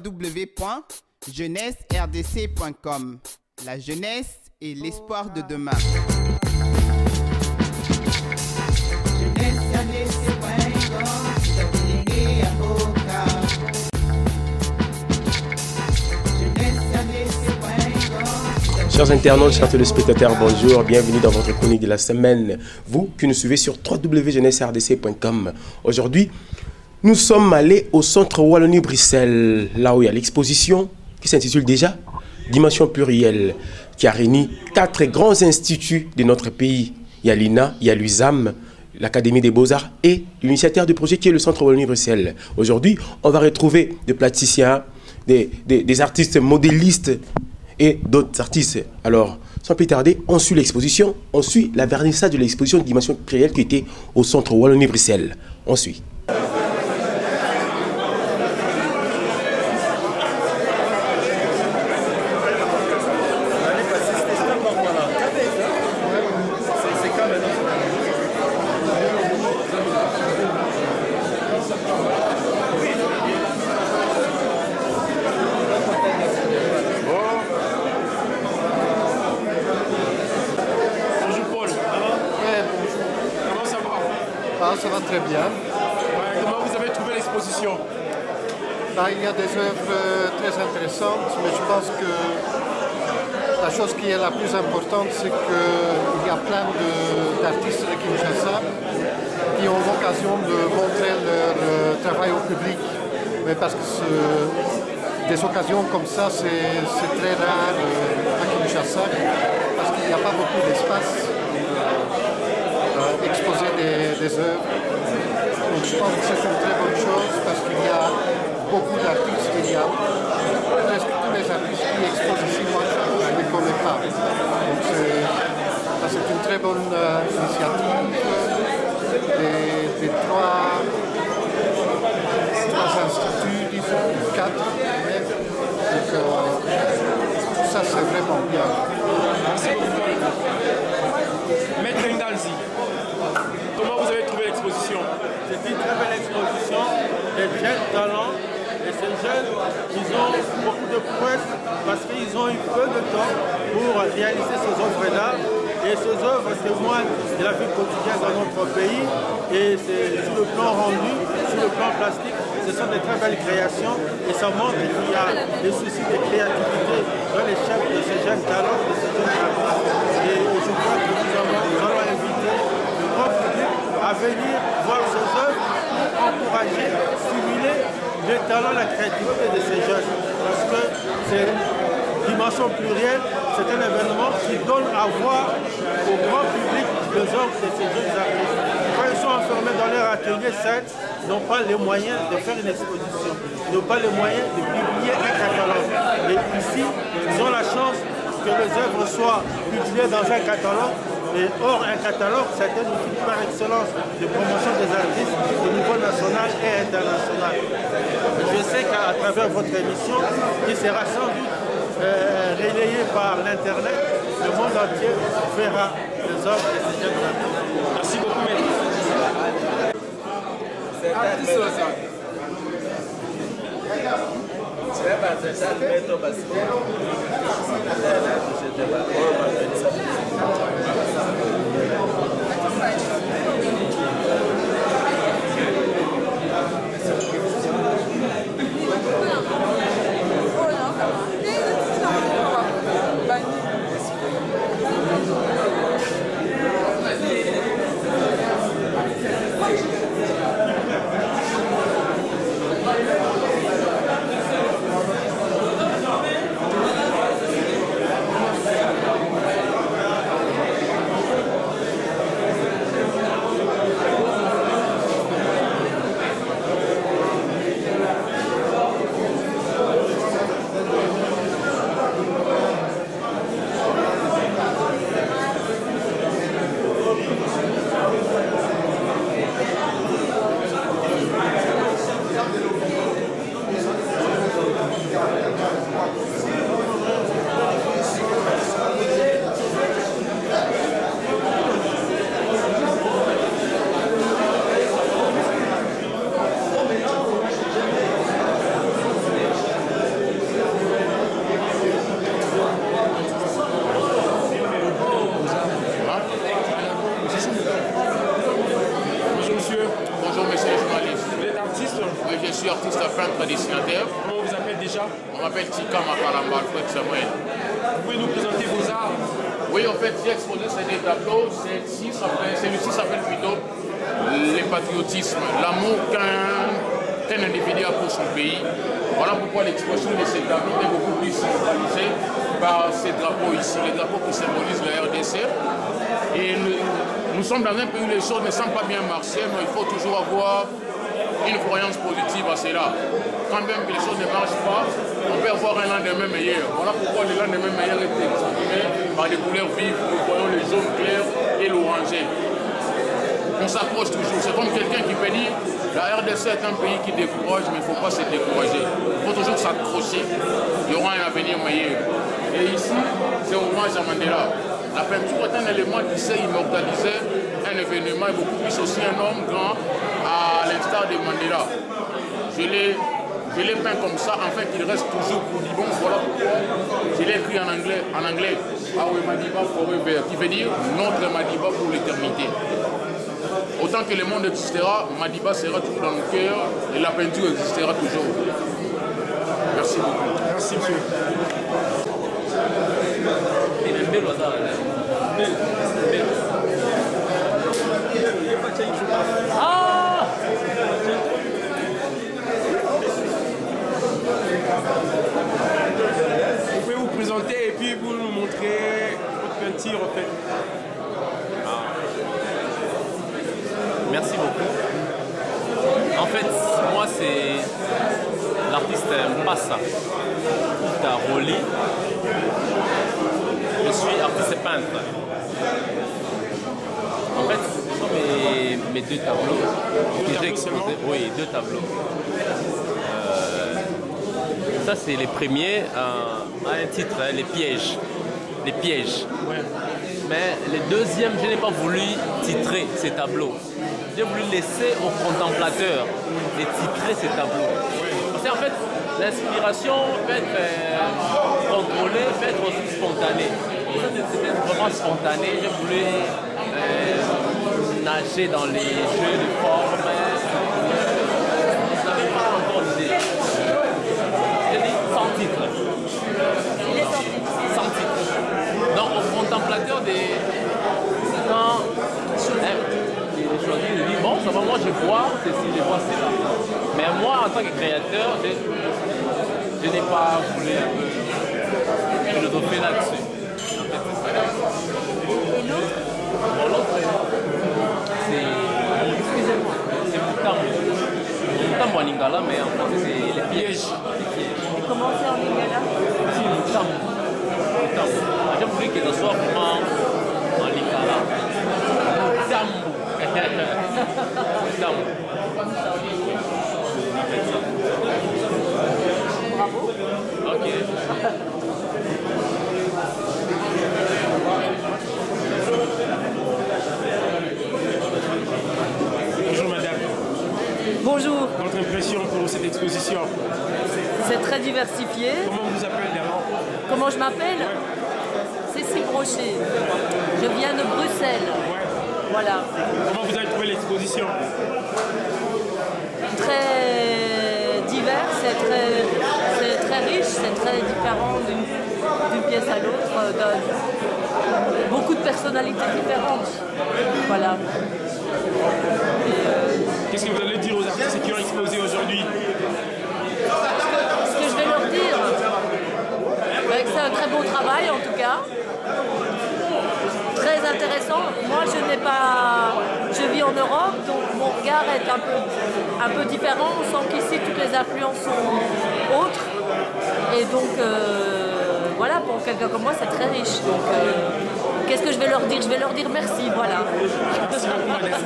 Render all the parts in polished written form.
www.jeunesseRDC.com. La jeunesse et l'espoir de demain. Chers internautes, chers téléspectateurs, bonjour, bienvenue dans votre chronique de la semaine. Vous qui nous suivez sur www.jeunesseRDC.com. Aujourd'hui, nous sommes allés au centre Wallonie-Bruxelles, là où il y a l'exposition qui s'intitule déjà Dimension plurielle, qui a réuni 4 grands instituts de notre pays. Il y a l'INA, il y a l'USAM, l'Académie des Beaux-Arts et l'initiateur du projet qui est le centre Wallonie-Bruxelles. Aujourd'hui, on va retrouver des plasticiens, des artistes modélistes et d'autres artistes. Alors, sans plus tarder, on suit l'exposition, on suit la vernissage de l'exposition de Dimension plurielle qui était au centre Wallonie-Bruxelles. On suit. Ça va très bien. Comment vous avez trouvé l'exposition? Il y a des œuvres très intéressantes, mais je pense que la chose qui est la plus importante, c'est qu'il y a plein d'artistes de Kinshasa qui ont l'occasion de montrer leur travail au public. Mais parce que des occasions comme ça, c'est très rare à Kinshasa, parce qu'il n'y a pas beaucoup d'espace. Exposer des œuvres. Donc je pense que c'est une très bonne chose parce qu'il y a beaucoup d'artistes, il y a presque tous les artistes qui exposent ici, moi je ne les connais pas. Donc c'est une très bonne initiative des trois instituts, disons, 4 même. Donc ça c'est vraiment bien. Maître Ndanzi, comment vous avez trouvé l'exposition? C'est une très belle exposition, des jeunes talents, et ces jeunes, ils ont beaucoup de prouesses parce qu'ils ont eu peu de temps pour réaliser ces œuvres-là. Et ces œuvres témoignent de la vie quotidienne dans notre pays, et c'est sur le plan rendu, sur le plan plastique, ce sont des très belles créations, et ça montre qu'il y a des soucis de créativité dans les chefs de ces jeunes talents, de ces jeunes artistes. Et je crois que nous allons inviter le grand public à venir voir ces œuvres pour encourager, stimuler le talent, la créativité de ces jeunes. Parce que c'est Dimension plurielle, c'est un événement qui donne à voir au grand public les œuvres de ces jeunes artistes. Quand ils sont enfermés dans leur atelier, certes, ils n'ont pas les moyens de faire une exposition, ils n'ont pas les moyens de publier un catalogue. Et ici, ils ont la chance que les œuvres soient publiées dans un catalogue. Et or, un catalogue, c'est un outil par excellence de promotion des artistes au niveau national et international. Je sais qu'à travers votre émission, qui sera sans doute relayée par l'Internet, le monde entier verra les œuvres de ces jeunes artistes. Merci beaucoup, maître. artiste, peintre, dessinateur. Comment on vous appelle déjà? On m'appelle Tika Makalamba, Alfred Samuel. Vous pouvez nous présenter vos arts? Oui, en fait, j'ai exposé ces des tableaux. Celui-ci s'appelle plutôt le patriotisme, l'amour qu'un individu a pour son pays. Voilà pourquoi l'exposition de ces tableaux est beaucoup plus symbolisée par ces drapeaux ici, les drapeaux qui symbolisent la RDC. Et nous sommes dans un pays où les choses ne semblent pas bien marcher, mais il faut toujours avoir une croyance positive à cela. Quand même que les choses ne marchent pas, on peut avoir un lendemain meilleur. Voilà pourquoi le lendemain meilleur est exprimé par des couleurs vives. Nous voyons le jaune clair et l'orangé. On s'accroche toujours. C'est comme quelqu'un qui peut dire la RDC est un pays qui décourage, mais il ne faut pas se décourager. Il faut toujours s'accrocher. Il y aura un avenir meilleur. Et ici, c'est hommage à Mandela. La peinture est un élément qui sait immortaliser un événement et beaucoup plus aussi un homme grand à l'instar de Mandela. Je l'ai peint comme ça afin qu'il reste toujours bon. Voilà pourquoi je l'ai écrit en anglais. Awe Madiba Forever, qui veut dire notre Madiba pour l'éternité. Autant que le monde existera, Madiba sera toujours dans nos cœurs et la peinture existera toujours. Merci beaucoup. Merci monsieur. Ah! Vous pouvez vous présenter et puis vous nous montrer votre peinture en fait. Merci beaucoup. En fait, moi c'est l'artiste Mbassa Taroli. Je suis artiste peintre. En fait, ce sont mes deux tableaux que j'ai exposés. Oui, deux tableaux. Ça c'est les premiers à un titre, les pièges. Les pièges. Ouais. Mais les deuxièmes, je n'ai pas voulu titrer ces tableaux. J'ai voulu laisser au contemplateur de titrer ces tableaux. Parce qu'en fait, l'inspiration peut être contrôlée, peut être aussi spontanée. C'était vraiment spontané. J'ai voulu nager dans les jeux de forme. Je n'avais pas encore d'idée. J'ai dit sans titre. Il est sans titre. Sans titre. Donc au contemplateur quand il choisit, il dit bon, ça va, moi je vois ceci, je vois cela. Mais moi en tant que créateur, je n'ai pas voulu philosopher là-dessus. Et l'autre? L'autre, c'est Mutambo en lingala, mais en français c'est les pièges. Et comment c'est en lingala? C'est Mutambo. J'ai voulu que ce soit vraiment en lingala. Mutambo. Mutambo. Bravo. Ok. Bonjour madame. Bonjour. Votre impression pour cette exposition? C'est très diversifié. Comment on vous appelle d'abord? Comment je m'appelle? Cécile Brochet. Je viens de Bruxelles. Ouais. Voilà. Comment vous avez trouvé l'exposition? Très divers, c'est très riche, c'est très différent d'une pièce à l'autre. Beaucoup de personnalités différentes. Voilà. Qu'est-ce que vous allez dire aux artistes qui ont exposé aujourd'hui? Ce que je vais leur dire, que c'est un très beau travail en tout cas. Très intéressant. Moi, je vis en Europe, donc mon regard est un peu différent. On sent qu'ici, toutes les influences sont autres. Et donc, voilà, pour quelqu'un comme moi, c'est très riche. Donc, qu'est-ce que je vais leur dire? Je vais leur dire merci, voilà. Merci beaucoup, madame.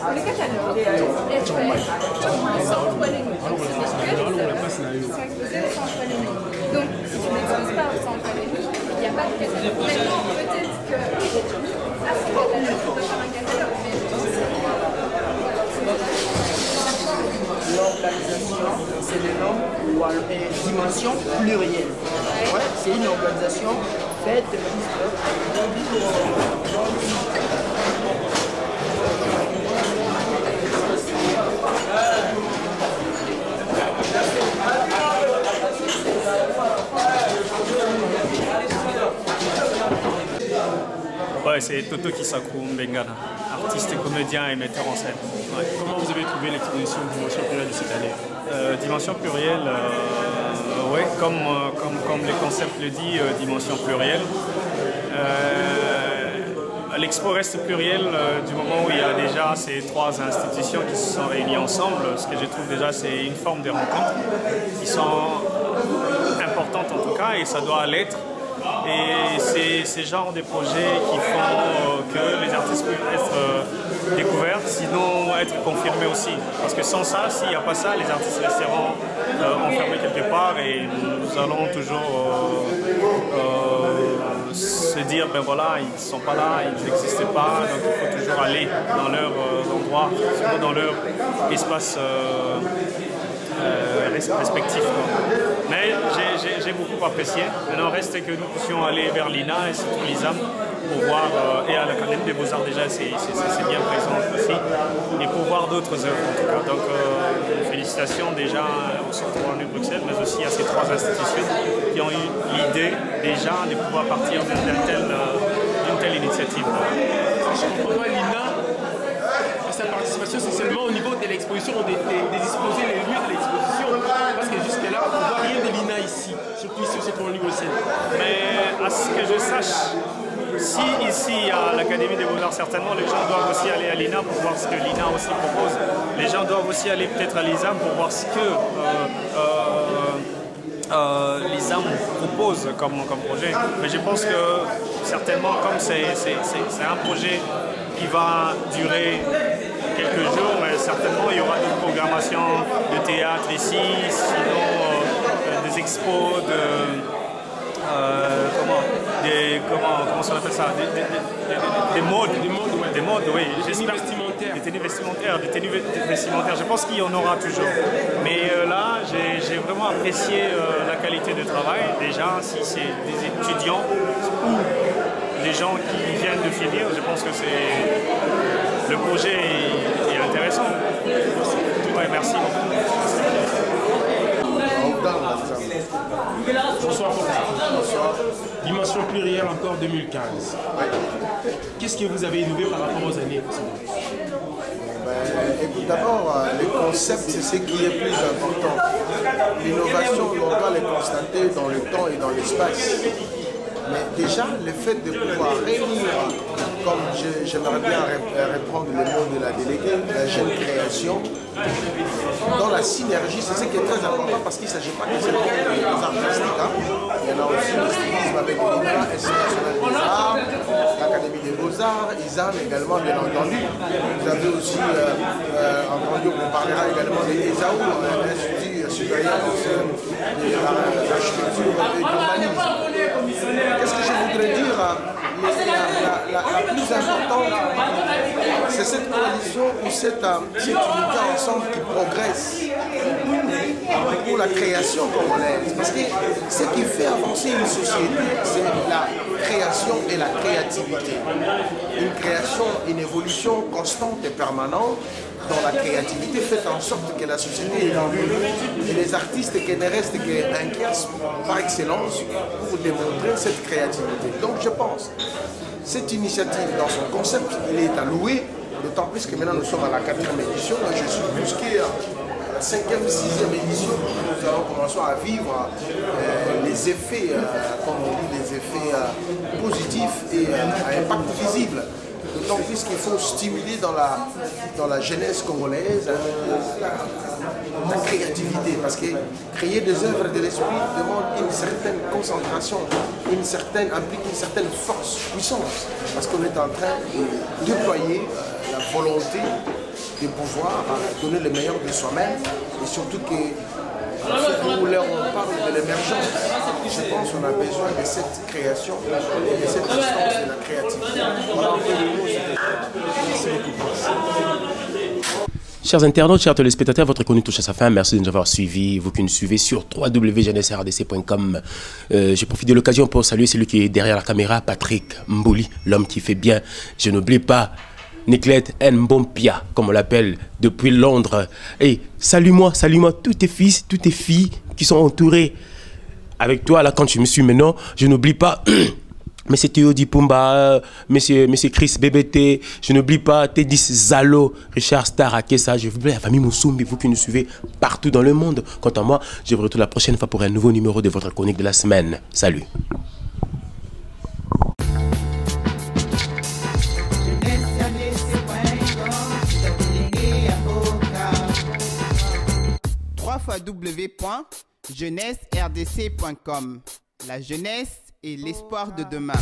Le catalogue est fait sans toiletterie. Sont exposés sans toiletterie. Donc, si tu n'exposes pas sans toiletterie, il n'y a pas de catalogue. Maintenant, peut-être que à ce catalogue, on peut faire un catalogue, mais l'organisation, c'est le nom ou dimension plurielle. Ouais, c'est une organisation faite Ouais, c'est Toto Kisaku Mbengana, artiste, comédien et metteur en scène. Ouais. Comment vous avez trouvé l'exposition Dimension plurielle de cette année? Dimension plurielle, ouais, comme le concept le dit, dimension plurielle. L'expo reste plurielle du moment où il y a déjà ces trois institutions qui se sont réunies ensemble. Ce que je trouve déjà, c'est une forme de rencontre qui sont importantes en tout cas, et ça doit l'être. Et c'est ce genre de projets qui font que les artistes peuvent être découverts, sinon être confirmés aussi. Parce que sans ça, s'il n'y a pas ça, les artistes resteront enfermés quelque part et nous allons toujours se dire, ben voilà, ils ne sont pas là, ils n'existent pas, donc il faut toujours aller dans leur endroit, surtout dans leur espace respectif. Mais j'ai beaucoup apprécié. Maintenant, reste que nous puissions aller vers l'INA et surtout l'ISAM pour voir, et à l'Académie des Beaux-Arts déjà, c'est bien présent aussi, et pour voir d'autres œuvres en tout cas. Donc, félicitations déjà au Centre Wallonie Bruxelles, mais aussi à ces trois institutions qui ont eu l'idée déjà de pouvoir partir d'une telle initiative. Je comprends pas, l'INA, sa participation, c'est seulement au niveau de l'exposition, des exposés, les lieux de l'exposition, parce que jusque-là, on ne voit rien de l'INA ici, surtout ici au Centre Wallonie Bruxelles. Mais à ce que je sache, si ici à l'Académie des Beaux-Arts, certainement les gens doivent aussi aller à l'INA pour voir ce que l'INA aussi propose. Les gens doivent aussi aller peut-être à l'ISAM pour voir ce que l'ISAM propose comme projet. Mais je pense que certainement, comme c'est un projet qui va durer quelques jours, mais certainement il y aura d'autres programmations de théâtre ici, sinon des expos, comment ça appelle ça, des modes, oui, j'espère. Des tenues vestimentaires, je pense qu'il y en aura toujours. Mais là, j'ai vraiment apprécié la qualité de travail. Déjà, si c'est des étudiants ou des gens qui viennent de finir, je pense que le projet est intéressant. Ouais, merci beaucoup. Bonsoir. Dimension plurielle encore 2015. Qu'est-ce que vous avez innové par rapport aux années précédentes? Écoute, d'abord, le concept, c'est ce qui est plus important. L'innovation, on doit les constater dans le temps et dans l'espace. Mais déjà, le fait de pouvoir réunir, comme j'aimerais bien reprendre le mot de la déléguée, la jeune création, dans la synergie, c'est ce qui est très important parce qu'il ne s'agit pas que seulement des arts plastiques. Hein. Il y en a aussi le stylisme avec l'INA, Institut des Arts, l'Académie des Beaux-Arts, ISAM également, bien entendu. Vous avez aussi entendu, on parlera également de l'ESAO, l'Institut supérieur de l'architecture et de l'urbanisme. Qu'est-ce que je voudrais dire? La plus importante, c'est cette coalition ou cette unité ensemble qui progresse pour la création congolaise. Parce que ce qui fait avancer une société, c'est la création et la créativité. Une création, une évolution constante et permanente dans la créativité fait en sorte que la société évolue. Et les artistes qui ne restent qu'un kiosque par excellence pour démontrer cette créativité. Donc je pense, cette initiative dans son concept, il est à louer, d'autant plus que maintenant nous sommes à la 4e édition. Je suis brusqué à la 5e, 6e édition. Nous allons commencer à vivre les effets, comme on dit, les effets positifs et à impact visible. D'autant plus qu'il faut stimuler dans la jeunesse congolaise la créativité, parce que créer des œuvres de l'esprit demande une certaine concentration, implique une certaine force, puissance, parce qu'on est en train de déployer la volonté de pouvoir donner le meilleur de soi-même, et surtout que où là on parle de l'émergence, je pense qu'on a besoin de cette création et de cette distance de la créativité. Voilà un peu le mot. Merci beaucoup. Chers internautes, chers téléspectateurs, votre chronique touche à sa fin. Merci de nous avoir suivis. Vous qui nous suivez sur www.jeunesseRDC.com. Je profite de l'occasion pour saluer celui qui est derrière la caméra, Patrick Mbouli, l'homme qui fait bien. Je n'oublie pas Niclette Mbompia, comme on l'appelle, depuis Londres. Et salue-moi, tous tes fils, toutes tes filles qui sont entourés avec toi, là, quand je me suis maintenant. Je n'oublie pas Monsieur Théo Dipumba, Monsieur Chris BBT, je n'oublie pas Teddy Zalo, Richard Star Akessa, je vous oublie la famille Moussoumbi, vous qui nous suivez partout dans le monde. Quant à moi, je vous retrouve la prochaine fois pour un nouveau numéro de votre chronique de la semaine. Salut. www.jeunesseRDC.com. La jeunesse et l'espoir de demain.